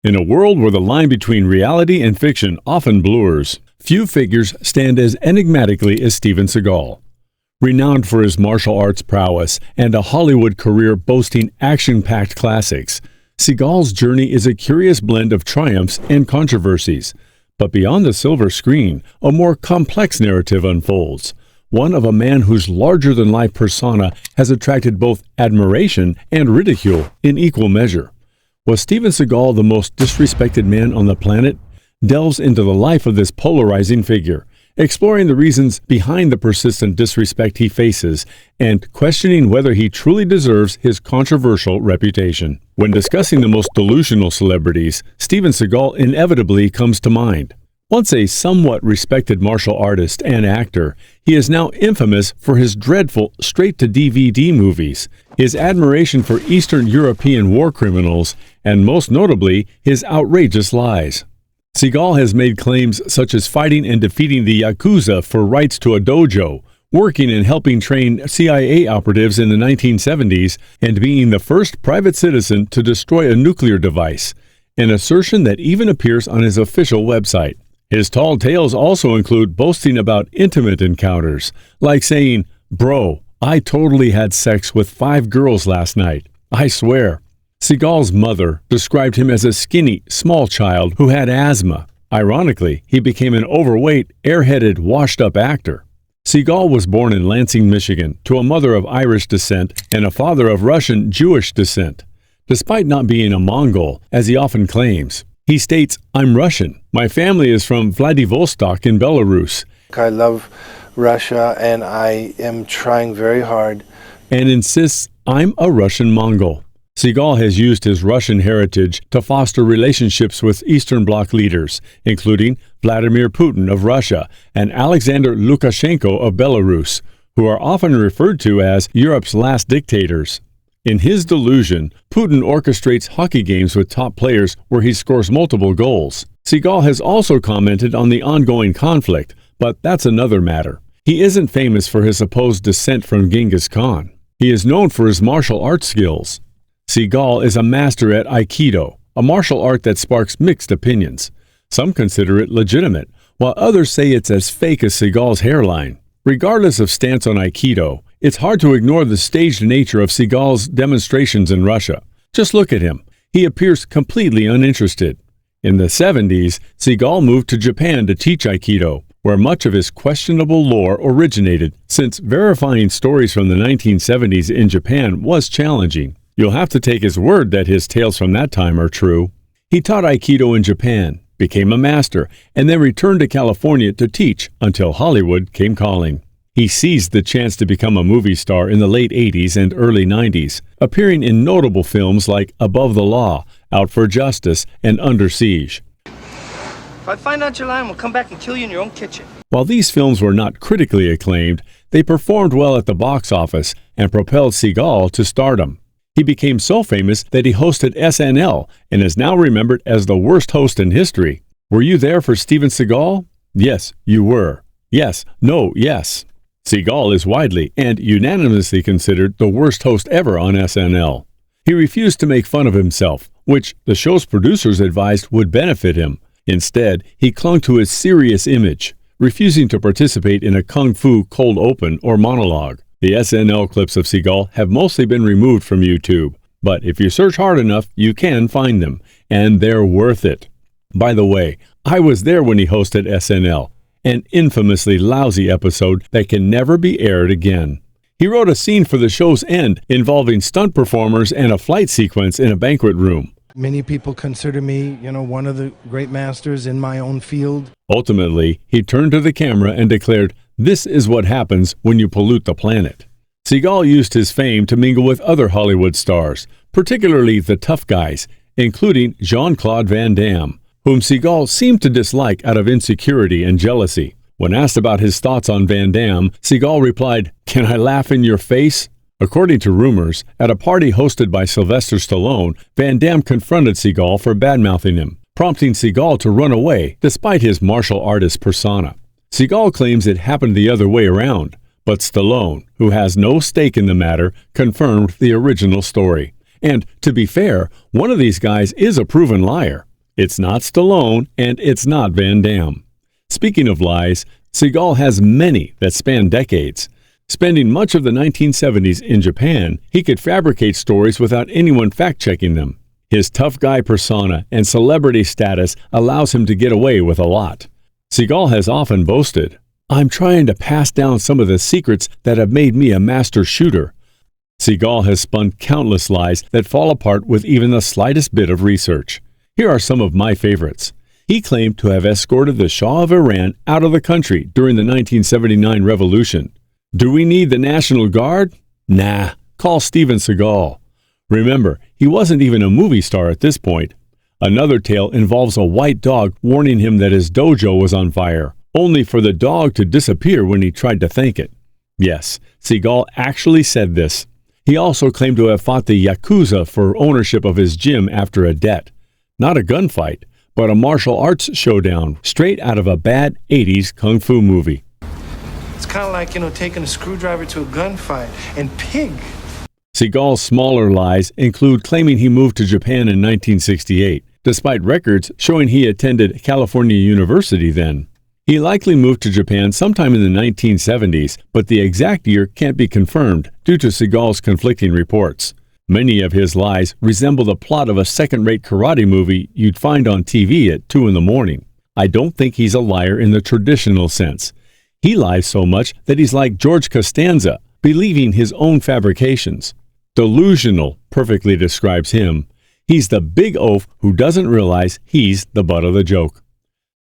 In a world where the line between reality and fiction often blurs, few figures stand as enigmatically as Steven Seagal. Renowned for his martial arts prowess and a Hollywood career boasting action-packed classics, Seagal's journey is a curious blend of triumphs and controversies. But beyond the silver screen, a more complex narrative unfolds, one of a man whose larger-than-life persona has attracted both admiration and ridicule in equal measure. Was Steven Seagal the most disrespected man on the planet? Delves into the life of this polarizing figure, exploring the reasons behind the persistent disrespect he faces and questioning whether he truly deserves his controversial reputation. When discussing the most delusional celebrities, Steven Seagal inevitably comes to mind. Once a somewhat respected martial artist and actor, he is now infamous for his dreadful straight-to-DVD movies, his admiration for Eastern European war criminals, and most notably, his outrageous lies. Seagal has made claims such as fighting and defeating the Yakuza for rights to a dojo, working and helping train CIA operatives in the 1970s, and being the first private citizen to destroy a nuclear device, an assertion that even appears on his official website. His tall tales also include boasting about intimate encounters, like saying, "Bro, I totally had sex with 5 girls last night. I swear." Seagal's mother described him as a skinny, small child who had asthma. Ironically, he became an overweight, airheaded, washed-up actor. Seagal was born in Lansing, Michigan, to a mother of Irish descent and a father of Russian Jewish descent. Despite not being a Mongol, as he often claims, he states, "I'm Russian. My family is from Vladivostok in Belarus." I love Russia and I am trying very hard. And insists, "I'm a Russian Mongol." Seagal has used his Russian heritage to foster relationships with Eastern Bloc leaders, including Vladimir Putin of Russia and Alexander Lukashenko of Belarus, who are often referred to as Europe's last dictators. In his delusion, Putin orchestrates hockey games with top players where he scores multiple goals. Seagal has also commented on the ongoing conflict, but that's another matter. He isn't famous for his supposed descent from Genghis Khan. He is known for his martial arts skills. Seagal is a master at Aikido, a martial art that sparks mixed opinions. Some consider it legitimate, while others say it's as fake as Seagal's hairline. Regardless of stance on Aikido, it's hard to ignore the staged nature of Seagal's demonstrations in Russia. Just look at him. He appears completely uninterested. In the 70s, Seagal moved to Japan to teach Aikido, where much of his questionable lore originated, since verifying stories from the 1970s in Japan was challenging. You'll have to take his word that his tales from that time are true. He taught Aikido in Japan, became a master, and then returned to California to teach until Hollywood came calling. He seized the chance to become a movie star in the late 80s and early 90s, appearing in notable films like Above the Law, Out for Justice, and Under Siege. If I find out you're lying, we'll come back and kill you in your own kitchen. While these films were not critically acclaimed, they performed well at the box office and propelled Seagal to stardom. He became so famous that he hosted SNL and is now remembered as the worst host in history. Were you there for Steven Seagal? Yes, you were. Yes, no, yes. Seagal is widely and unanimously considered the worst host ever on SNL. He refused to make fun of himself, which the show's producers advised would benefit him. Instead, he clung to his serious image, refusing to participate in a kung fu cold open or monologue. The SNL clips of Seagal have mostly been removed from YouTube, but if you search hard enough, you can find them, and they're worth it. By the way, I was there when he hosted SNL, an infamously lousy episode that can never be aired again. He wrote a scene for the show's end involving stunt performers and a flight sequence in a banquet room. Many people consider me, one of the great masters in my own field. Ultimately, he turned to the camera and declared, "This is what happens when you pollute the planet." Seagal used his fame to mingle with other Hollywood stars, particularly the tough guys, including Jean-Claude Van Damme, whom Seagal seemed to dislike out of insecurity and jealousy. When asked about his thoughts on Van Damme, Seagal replied, "Can I laugh in your face?" According to rumors, at a party hosted by Sylvester Stallone, Van Damme confronted Seagal for bad-mouthing him, prompting Seagal to run away despite his martial artist persona. Seagal claims it happened the other way around, but Stallone, who has no stake in the matter, confirmed the original story. And, to be fair, one of these guys is a proven liar. It's not Stallone, and it's not Van Damme. Speaking of lies, Seagal has many that span decades. Spending much of the 1970s in Japan, he could fabricate stories without anyone fact-checking them. His tough guy persona and celebrity status allows him to get away with a lot. Seagal has often boasted, "I'm trying to pass down some of the secrets that have made me a master shooter." Seagal has spun countless lies that fall apart with even the slightest bit of research. Here are some of my favorites. He claimed to have escorted the Shah of Iran out of the country during the 1979 revolution. Do we need the National Guard? Nah, call Steven Seagal. Remember, he wasn't even a movie star at this point. Another tale involves a white dog warning him that his dojo was on fire, only for the dog to disappear when he tried to thank it. Yes, Seagal actually said this. He also claimed to have fought the Yakuza for ownership of his gym after a debt. Not a gunfight, but a martial arts showdown straight out of a bad 80s kung fu movie. It's kind of like, taking a screwdriver to a gunfight. And pig. Seagal's smaller lies include claiming he moved to Japan in 1968, despite records showing he attended California University then. He likely moved to Japan sometime in the 1970s, but the exact year can't be confirmed due to Seagal's conflicting reports. Many of his lies resemble the plot of a second-rate karate movie you'd find on TV at 2 in the morning. I don't think he's a liar in the traditional sense. He lies so much that he's like George Costanza, believing his own fabrications. Delusional perfectly describes him. He's the big oaf who doesn't realize he's the butt of the joke.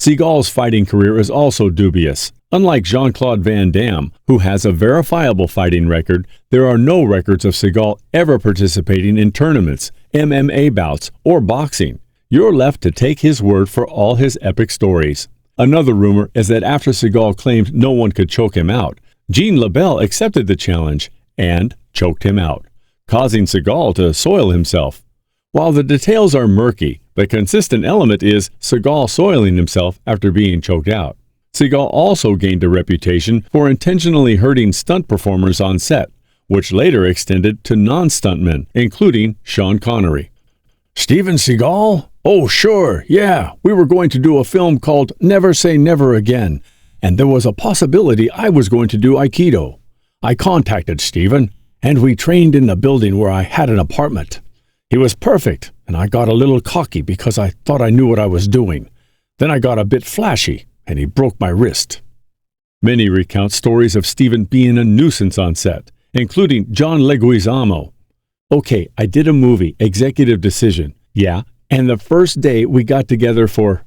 Seagal's fighting career is also dubious. Unlike Jean-Claude Van Damme, who has a verifiable fighting record, there are no records of Seagal ever participating in tournaments, MMA bouts, or boxing. You're left to take his word for all his epic stories. Another rumor is that after Seagal claimed no one could choke him out, Gene LaBelle accepted the challenge and choked him out, causing Seagal to soil himself. While the details are murky, the consistent element is Seagal soiling himself after being choked out. Seagal also gained a reputation for intentionally hurting stunt performers on set, which later extended to non-stuntmen, including Sean Connery. Steven Seagal? Oh, sure, yeah. We were going to do a film called Never Say Never Again, and there was a possibility I was going to do Aikido. I contacted Steven, and we trained in the building where I had an apartment. He was perfect, and I got a little cocky because I thought I knew what I was doing. Then I got a bit flashy, and he broke my wrist. Many recount stories of Steven being a nuisance on set, including John Leguizamo. Okay, I did a movie, Executive Decision, yeah, and the first day we got together for...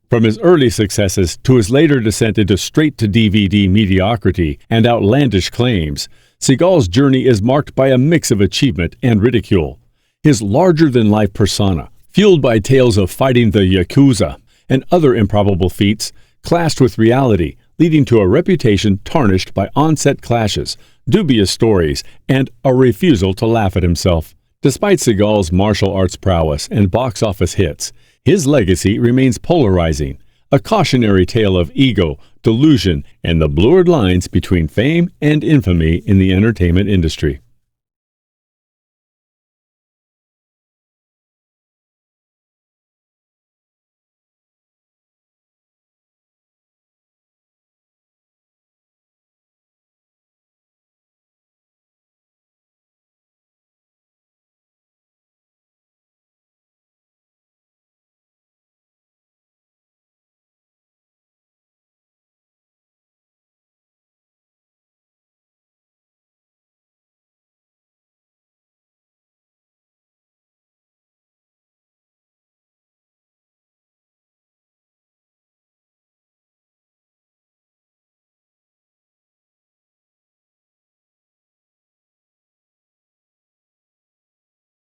From his early successes to his later descent into straight-to-DVD mediocrity and outlandish claims, Seagal's journey is marked by a mix of achievement and ridicule. His larger-than-life persona, fueled by tales of fighting the Yakuza and other improbable feats, clashed with reality, leading to a reputation tarnished by on-set clashes, dubious stories, and a refusal to laugh at himself. Despite Seagal's martial arts prowess and box office hits, his legacy remains polarizing, a cautionary tale of ego, delusion, and the blurred lines between fame and infamy in the entertainment industry.